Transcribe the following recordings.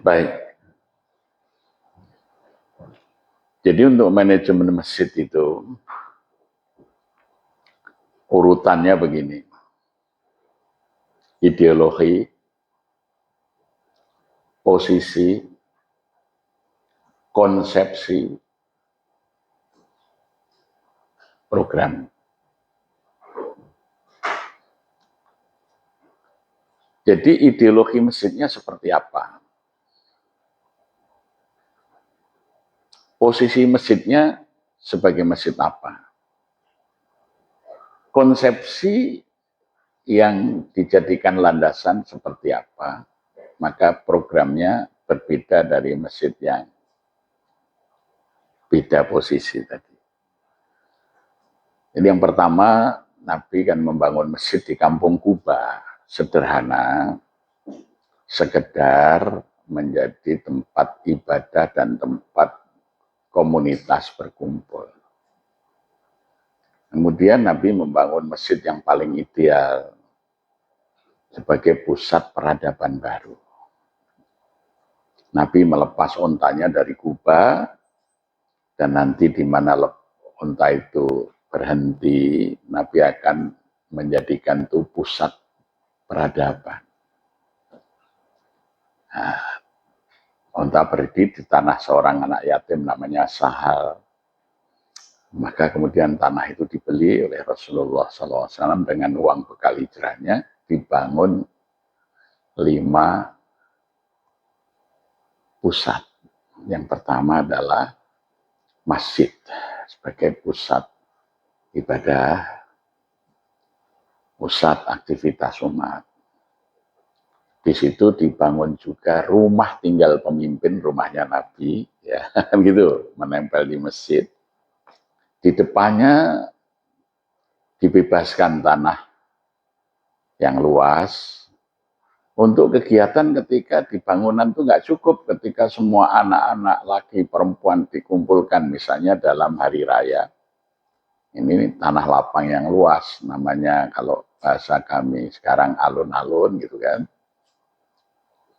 Baik. Jadi untuk manajemen masjid itu urutannya begini. Ideologi, posisi, konsepsi, program. Jadi ideologi masjidnya seperti apa? Posisi masjidnya sebagai masjid apa? Konsepsi yang dijadikan landasan seperti apa? Maka programnya berbeda dari masjid yang beda posisi tadi. Jadi yang pertama, Nabi kan membangun masjid di Kampung Kuba, sederhana, sekedar menjadi tempat ibadah dan tempat komunitas berkumpul. Kemudian Nabi membangun masjid yang paling ideal sebagai pusat peradaban baru. Nabi melepas ontanya dari Kuba, dan nanti di mana onta itu berhenti, Nabi akan menjadikan itu pusat peradaban. Nah, onta berhenti di tanah seorang anak yatim namanya Sahal. Maka kemudian tanah itu dibeli oleh Rasulullah SAW dengan uang bekal hijrahnya, dibangun 5 pusat. Yang pertama adalah masjid sebagai pusat ibadah, pusat aktivitas umat. Di situ dibangun juga rumah tinggal pemimpin, rumahnya Nabi, ya gitu, menempel di masjid. Di depannya dibebaskan tanah yang luas untuk kegiatan ketika di bangunan itu nggak cukup ketika semua anak-anak laki perempuan dikumpulkan misalnya dalam hari raya. Ini tanah lapang yang luas, namanya kalau bahasa kami sekarang alun-alun gitu kan.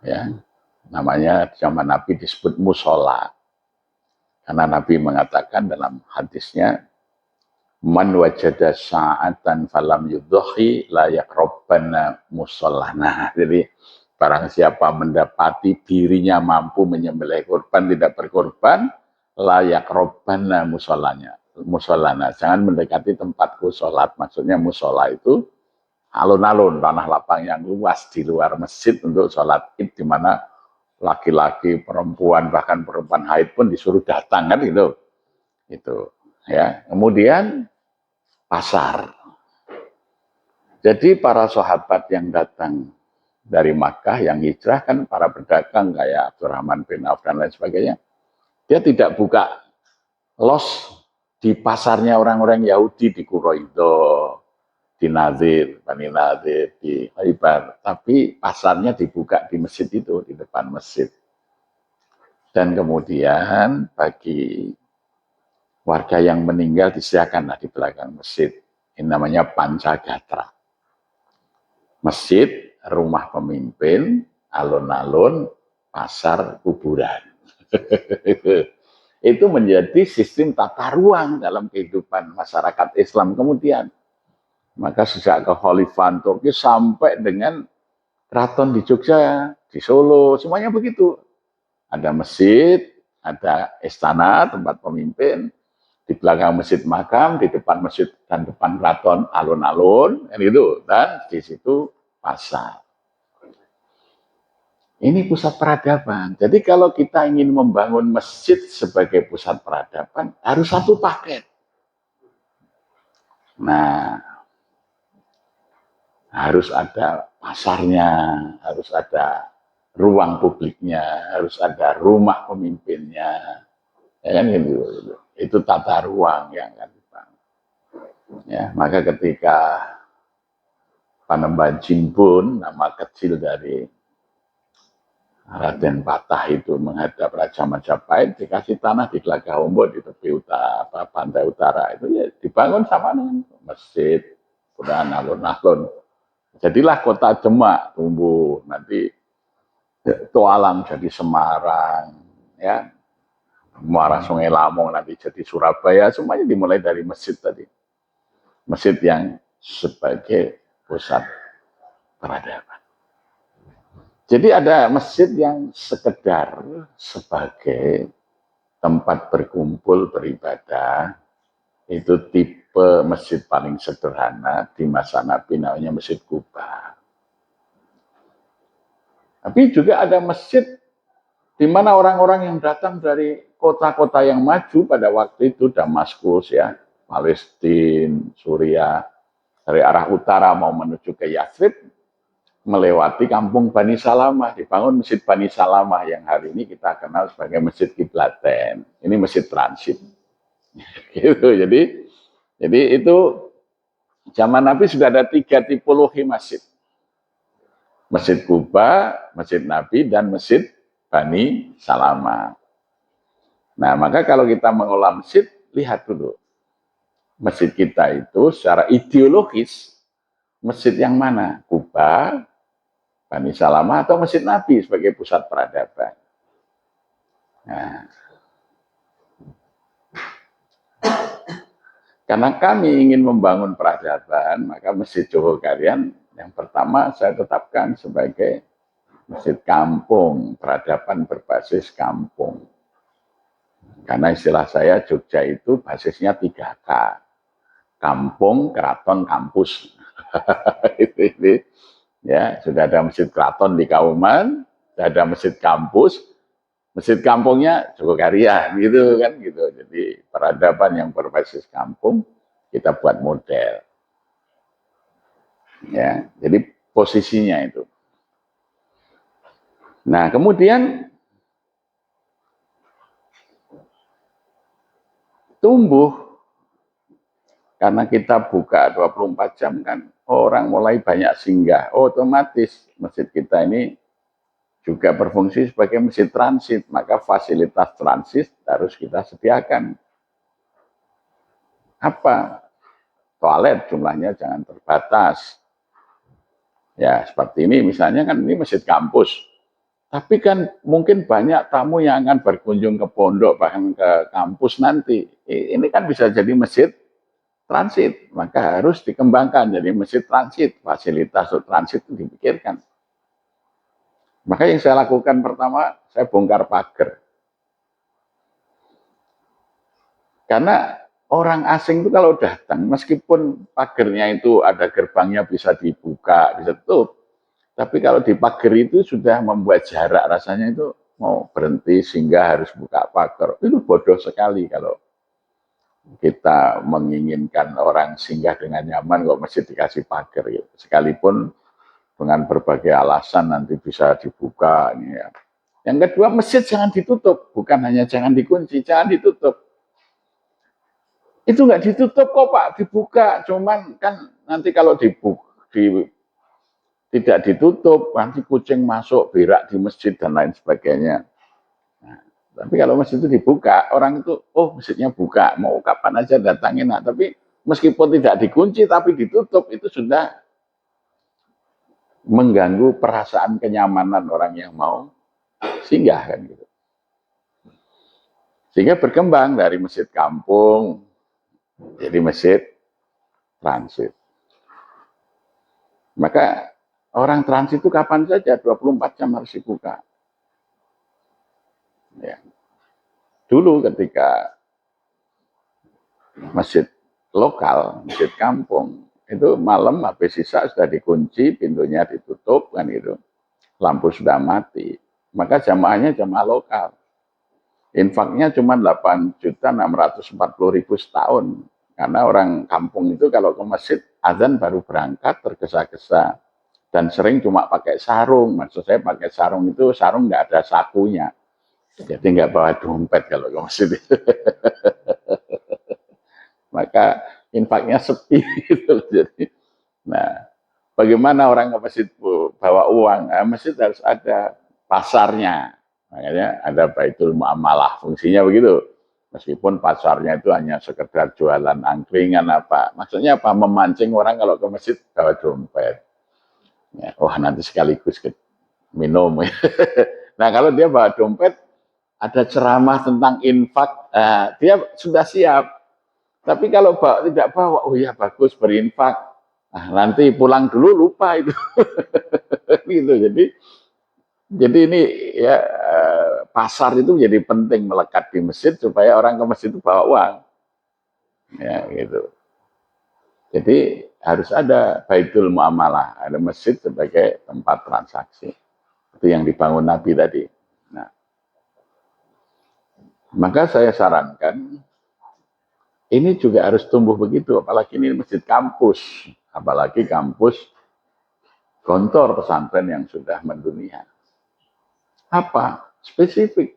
Ya, namanya zaman Nabi disebut musola. Karena Nabi mengatakan dalam hadisnya, man wajada sa'atan falam yudhi la yaqrabanna musallana. Jadi barang siapa mendapati dirinya mampu menyembelih kurban tidak berkorban, la yaqrabanna musallana. Jangan mendekati tempatku sholat. Maksudnya musola itu alun-alun, tanah lapang yang luas di luar masjid untuk sholat id, di mana laki-laki, perempuan, bahkan perempuan haid pun disuruh datang kan gitu. Itu ya. Kemudian pasar. Jadi para sahabat yang datang dari Makkah yang hijrah kan para pedagang kayak Abdurrahman bin Auf dan lain sebagainya. Dia tidak buka los di pasarnya orang-orang Yahudi di Quraido, di Nadir, Bani Nadir, di Khaybar. Tapi pasarnya dibuka di masjid itu, di depan masjid. Dan kemudian bagi warga yang meninggal disediakanlah di belakang masjid. Ini namanya Pancagatra. Masjid, rumah pemimpin, alun-alun, pasar, kuburan. Itu menjadi sistem tata ruang dalam kehidupan masyarakat Islam kemudian. Maka sejak kekhalifahan Turki sampai dengan keraton di Jogja, di Solo, semuanya begitu. Ada masjid, ada istana, tempat pemimpin, di belakang masjid makam, di depan masjid dan depan keraton alun-alun, dan di situ pasar. Ini pusat peradaban. Jadi kalau kita ingin membangun masjid sebagai pusat peradaban, harus satu paket. Nah, harus ada pasarnya, harus ada ruang publiknya, harus ada rumah pemimpinnya, ya kan gitu. Itu tata ruang yang akan dibangun. Ya, maka ketika Panembahan Jinbun, nama kecil dari Raden Patah itu menghadap Raja Majapahit, dikasih tanah di Gelagahumbo di tepi utara, pantai utara itu ya dibangun sama dengan masjid, kemudian alun-alun. Jadilah kota Demak tumbuh. Nanti Tualang jadi Semarang, ya, Muara Sungai Lamong nanti jadi Surabaya, semuanya dimulai dari masjid tadi. Masjid yang sebagai pusat peradaban. Jadi ada masjid yang sekedar sebagai tempat berkumpul beribadah, itu tipe masjid paling sederhana di masa Nabi, namanya Masjid Kuba. Tapi juga ada masjid di mana orang-orang yang datang dari kota-kota yang maju pada waktu itu, Damaskus ya, Palestina, Suriah, dari arah utara mau menuju ke Yathrib, melewati kampung Bani Salamah, dibangun Masjid Bani Salamah yang hari ini kita kenal sebagai Masjid Kiblaten. Ini masjid transit. Gitu. Jadi itu zaman Nabi sudah ada 3 tipologi masjid. Masjid Kuba, Masjid Nabi, dan Masjid Bani Salamah. Nah, maka kalau kita mengolah masjid, lihat dulu. Masjid kita itu secara ideologis, masjid yang mana? Kuba, Bani Salamah, atau Masjid Nabi sebagai pusat peradaban. Nah, karena kami ingin membangun peradaban, maka Masjid Johokarian yang pertama saya tetapkan sebagai masjid kampung, peradaban berbasis kampung. Karena istilah saya Jogja itu basisnya 3K. Kampung, keraton, kampus. ini, ya, sudah ada masjid keraton di Kauman, sudah ada masjid kampus, masjid kampungnya Jogokarian gitu kan gitu. Jadi peradaban yang berbasis kampung kita buat model. Ya, jadi posisinya itu. Nah, kemudian tumbuh karena kita buka 24 jam kan, orang mulai banyak singgah. Otomatis masjid kita ini juga berfungsi sebagai masjid transit, maka fasilitas transit harus kita sediakan. Apa? Toilet jumlahnya jangan terbatas. Ya, seperti ini misalnya kan ini masjid kampus. Tapi kan mungkin banyak tamu yang akan berkunjung ke pondok, bahkan ke kampus nanti. Ini kan bisa jadi masjid transit, maka harus dikembangkan jadi masjid transit. Fasilitas untuk transit itu dipikirkan. Maka yang saya lakukan pertama, saya bongkar pagar. Karena orang asing itu kalau datang, meskipun pagarnya itu ada gerbangnya bisa dibuka, bisa tutup, tapi kalau di pagar itu sudah membuat jarak, rasanya itu mau berhenti sehingga harus buka pagar. Itu bodoh sekali kalau kita menginginkan orang singgah dengan nyaman kok mesti dikasih pagar gitu. Sekalipun dengan berbagai alasan nanti bisa dibuka ini ya. Yang kedua, masjid jangan ditutup, bukan hanya jangan dikunci, jangan ditutup. Itu nggak ditutup kok Pak, dibuka. Cuman kan nanti kalau tidak ditutup, nanti kucing masuk, berak di masjid dan lain sebagainya. Nah, tapi kalau masjid itu dibuka, orang itu, oh masjidnya buka, mau kapan aja datangin. Nah, tapi meskipun tidak dikunci, tapi ditutup, itu sudah mengganggu perasaan kenyamanan orang yang mau singgah kan gitu. Sehingga berkembang dari masjid kampung, jadi masjid transit. Maka orang transit itu kapan saja 24 jam harus dibuka. Ya. Dulu ketika masjid lokal, masjid kampung, itu malam habis sisa sudah dikunci, pintunya ditutup kan gitu. Lampu sudah mati. Maka jamaahnya jamaah lokal. Infaknya cuma 8.640.000 setahun. Karena orang kampung itu kalau ke masjid, azan baru berangkat, tergesa-gesa. Dan sering cuma pakai sarung. Maksud saya pakai sarung itu, sarung nggak ada sakunya. Jadi nggak bawa dompet kalau ke masjid. Maka infaknya sepi gitu. Jadi, nah, bagaimana orang ke masjid bawa uang? Nah, masjid harus ada pasarnya. Makanya ada Baitul Muamalah, fungsinya begitu. Meskipun pasarnya itu hanya sekedar jualan angkringan apa. Maksudnya apa? Memancing orang kalau ke masjid bawa dompet. Ya, wah nanti sekaligus minum. Nah kalau dia bawa dompet, ada ceramah tentang infak, dia sudah siap. Tapi kalau tidak bawa, oh ya bagus berinfak. Nah, nanti pulang dulu lupa itu. Gitu. Jadi ini ya pasar itu menjadi penting melekat di masjid supaya orang ke masjid itu bawa uang. Ya gitu. Jadi harus ada baitul muamalah, ada masjid sebagai tempat transaksi. Itu yang dibangun Nabi tadi. Nah, maka saya sarankan ini juga harus tumbuh begitu, apalagi ini masjid kampus, apalagi kampus gontor pesantren yang sudah mendunia. Apa? Spesifik.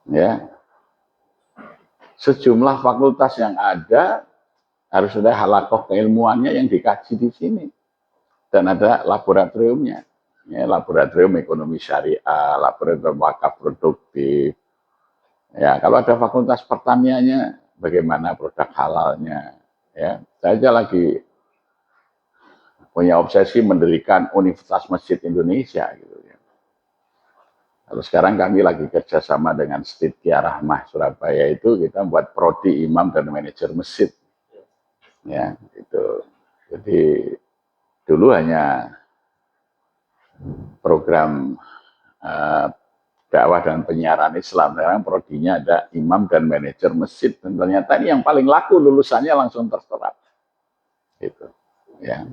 Ya. Sejumlah fakultas yang ada harus ada halakoh keilmuannya yang dikaji di sini. Dan ada laboratoriumnya. Ya, laboratorium ekonomi syariah, laboratorium wakaf produktif. Ya, kalau ada fakultas pertaniannya, bagaimana produk halalnya. Ya, saya aja lagi punya obsesi mendirikan Universitas Masjid Indonesia gitu ya. Lalu sekarang kami lagi kerjasama dengan Stitia Rahmah Surabaya itu kita buat prodi imam dan manajer masjid. Ya, itu. Jadi dulu hanya program dakwah dan penyiaran Islam. Sekarang prodinya ada imam dan manajer masjid. Dan ternyata ini yang paling laku lulusannya langsung terserap. Gitu. Ya.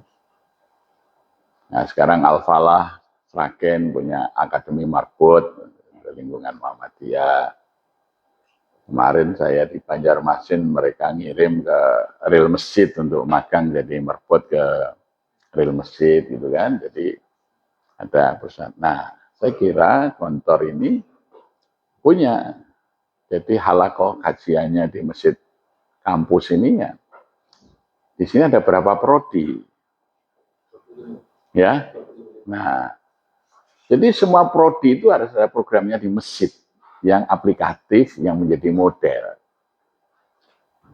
Nah, sekarang Al-Falah, Sragen punya Akademi Marbot, lingkungan Muhammadiyah. Kemarin saya di Banjarmasin, mereka ngirim ke Real Masjid untuk magang jadi Marbot ke Real Masjid gitu kan. Jadi ada perusahaan. Nah, saya kira kantor ini punya. Jadi halakoh kajiannya di masjid kampus ini ya. Di sini ada berapa prodi. Ya. Nah, jadi semua prodi itu harus ada programnya di masjid yang aplikatif, yang menjadi model.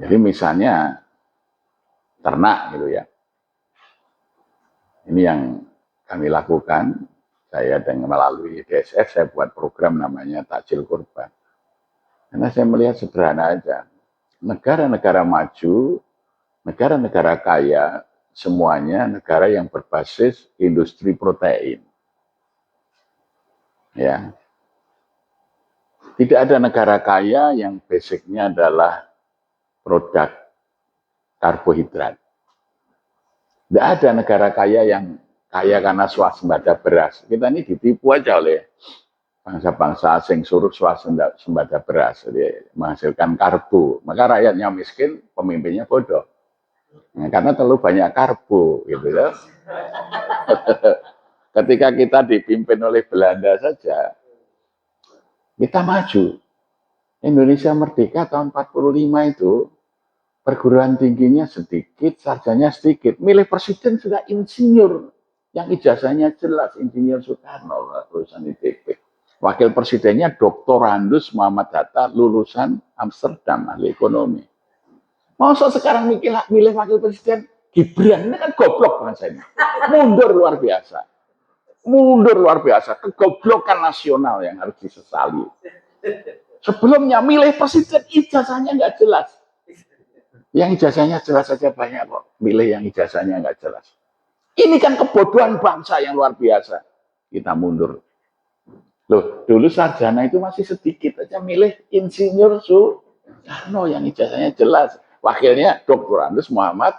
Jadi misalnya ternak gitu ya. Ini yang kami lakukan. Saya dengan melalui DSF saya buat program namanya Takjil Kurban. Karena saya melihat sederhana aja. Negara-negara maju, negara-negara kaya, semuanya negara yang berbasis industri protein. Ya. Tidak ada negara kaya yang basicnya adalah produk karbohidrat. Tidak ada negara kaya yang kaya karena swasembada beras. Kita ini ditipu aja oleh bangsa-bangsa asing suruh swasembada beras. Jadi menghasilkan karbo. Maka rakyatnya miskin, pemimpinnya bodoh. Nah, karena terlalu banyak karbo. Gitu ya. Ketika kita dipimpin oleh Belanda saja, kita maju. Indonesia merdeka tahun 45 itu, perguruan tingginya sedikit, sarjanya sedikit. Milih presiden sudah insinyur, yang ijazahnya jelas, Insinyur Soekarno, lulusan ITB. Wakil presidennya Dr. Randus Muhammad Hatta, lulusan Amsterdam, ahli ekonomi. Masa sekarang milih wakil presiden Gibran, ini kan goblok bahasanya. Mundur luar biasa. Mundur luar biasa. Kegoblokan nasional yang harus disesali. Sebelumnya milih presiden ijazahnya nggak jelas. Yang ijazahnya jelas saja banyak kok. Milih yang ijazahnya nggak jelas. Ini kan kebodohan bangsa yang luar biasa. Kita mundur. Loh, dulu sarjana itu masih sedikit aja milih Insinyur Soekarno yang ijazahnya jelas. Wakilnya Dr. Andes Muhammad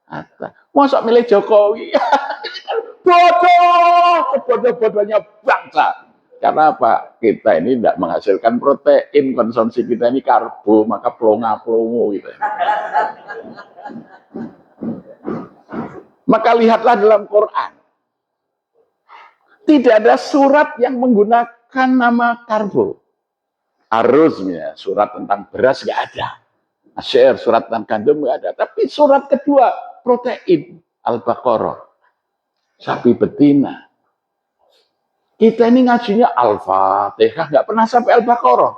Hatta. Masa milih Jokowi? Bodoh, bodoh-bodohnya bangsa. Karena apa? Kita ini tidak menghasilkan protein, konsumsi kita ini karbo, maka plonga-plongo gitu. Maka lihatlah dalam Quran. Tidak ada surat yang menggunakan nama karbo. Aruznya, surat tentang beras nggak ada. Asyir, surat tentang gandum nggak ada. Tapi surat kedua, protein, Al-Baqarah. Sapi betina. Kita ini ngajinya Al-Fatihah, nggak pernah sampai Al-Baqarah.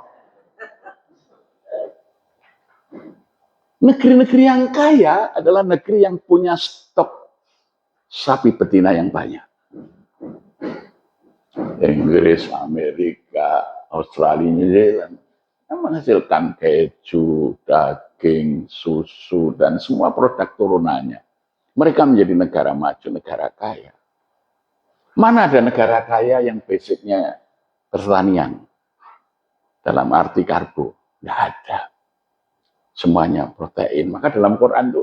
Negeri-negeri yang kaya adalah negeri yang punya stok sapi betina yang banyak. Inggris, Amerika, Australia, New Zealand yang menghasilkan keju, daging, susu, dan semua produk turunannya. Mereka menjadi negara maju, negara kaya. Mana ada negara kaya yang basicnya pertanian? Dalam arti karbo. Tidak ada. Semuanya protein. Maka dalam Quran itu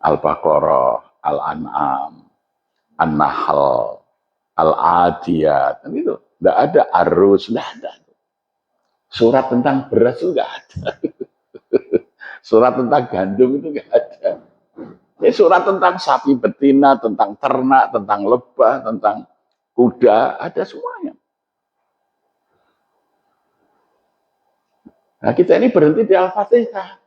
Al-Baqarah, Al-An'am, An-Nahl, Al-Adiyat. Itu tidak ada arus, tidak ada. Surat tentang beras itu tidak ada. Surat tentang gandum itu tidak ada. Ini surat tentang sapi betina, tentang ternak, tentang lebah, tentang kuda, ada semuanya. Nah, kita ini berhenti di Al-Fatihah.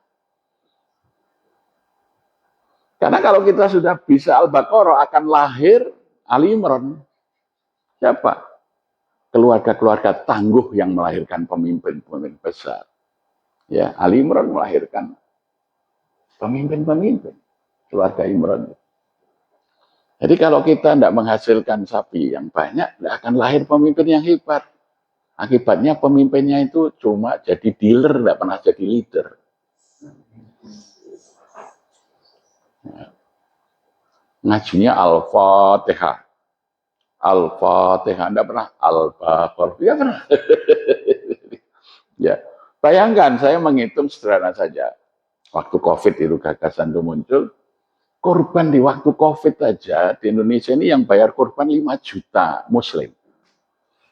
Karena kalau kita sudah bisa Al-Baqarah akan lahir Ali Imran. Siapa? Keluarga-keluarga tangguh yang melahirkan pemimpin-pemimpin besar. Ya, Ali Imran melahirkan pemimpin-pemimpin. Keluarga Imran. Jadi kalau kita tidak menghasilkan sapi yang banyak, tidak akan lahir pemimpin yang hebat. Akibatnya pemimpinnya itu cuma jadi dealer, tidak pernah jadi leader. Ngajinya Al-Fatihah. Al-Fatihah, tidak pernah Al-Baqarah. Ya pernah. Ya, bayangkan saya menghitung sederhana saja. Waktu COVID itu gagasan itu muncul, korban di waktu COVID aja di Indonesia ini yang bayar korban 5 juta Muslim.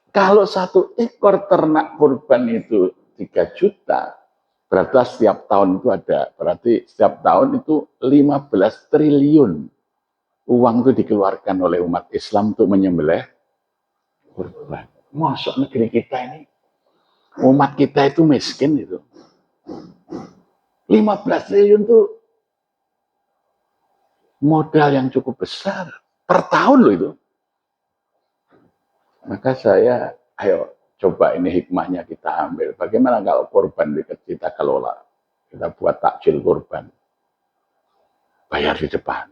Kalau satu ekor ternak korban itu 3 juta, berarti setiap tahun itu ada, berarti setiap tahun itu 15 triliun uang itu dikeluarkan oleh umat Islam untuk menyembelih korban. Masuk negeri kita ini, umat kita itu miskin itu. 15 triliun itu modal yang cukup besar per tahun loh itu. Maka saya, ayo coba ini hikmahnya kita ambil. Bagaimana kalau korban kita kelola? Kita buat takjil korban. Bayar di depan.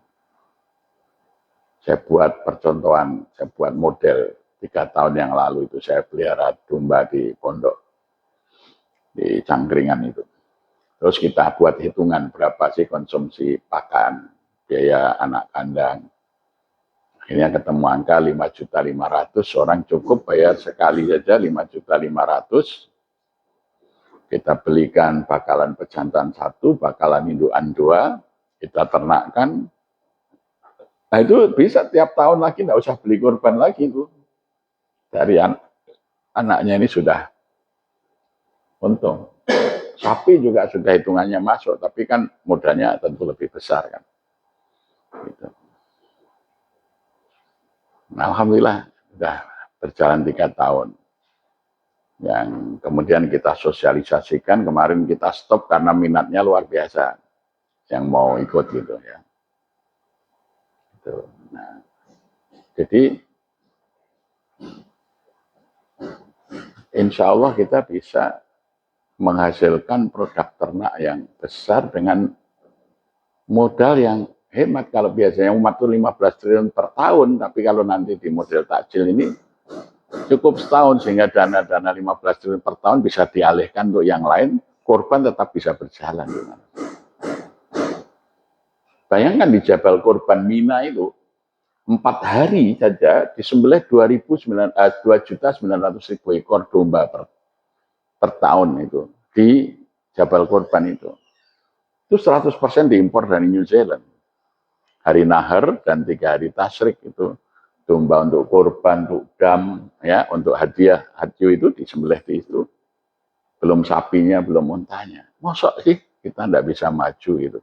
Saya buat percontohan, saya buat model 3 tahun yang lalu itu. Saya pelihara domba di pondok, di Cangkringan itu. Terus kita buat hitungan berapa sih konsumsi pakan, biaya anak kandang. Akhirnya ketemu angka 5.500.000, orang cukup bayar sekali saja 5.500.000. Kita belikan bakalan pejantan 1, bakalan indukan 2, kita ternakkan. Nah itu bisa tiap tahun lagi, nggak usah beli korban lagi itu. Dari anaknya ini sudah untung. Sapi juga sudah hitungannya masuk, tapi kan modalnya tentu lebih besar kan. Gitu. Nah, alhamdulillah sudah berjalan 3 tahun. Yang kemudian kita sosialisasikan, kemarin kita stop karena minatnya luar biasa. Yang mau ikut gitu ya. Gitu. Nah, jadi insya Allah kita bisa menghasilkan produk ternak yang besar dengan modal yang hemat. Kalau biasanya umat itu 15 triliun per tahun, tapi kalau nanti di model takjil ini cukup setahun sehingga dana-dana 15 triliun per tahun bisa dialihkan untuk yang lain, korban tetap bisa berjalan. Bayangkan di Jabal Korban Mina itu 4 hari saja disembelih 2.900.000 ekor domba per tahun itu di Jabal Korban itu. Itu 100% diimpor dari New Zealand. Hari Nahar dan 3 hari Tasyrik itu domba untuk korban, untuk dam, ya, untuk hadiah, hadyu itu disembelih di itu. Belum sapinya, belum untanya. Masa sih kita tidak bisa maju gitu.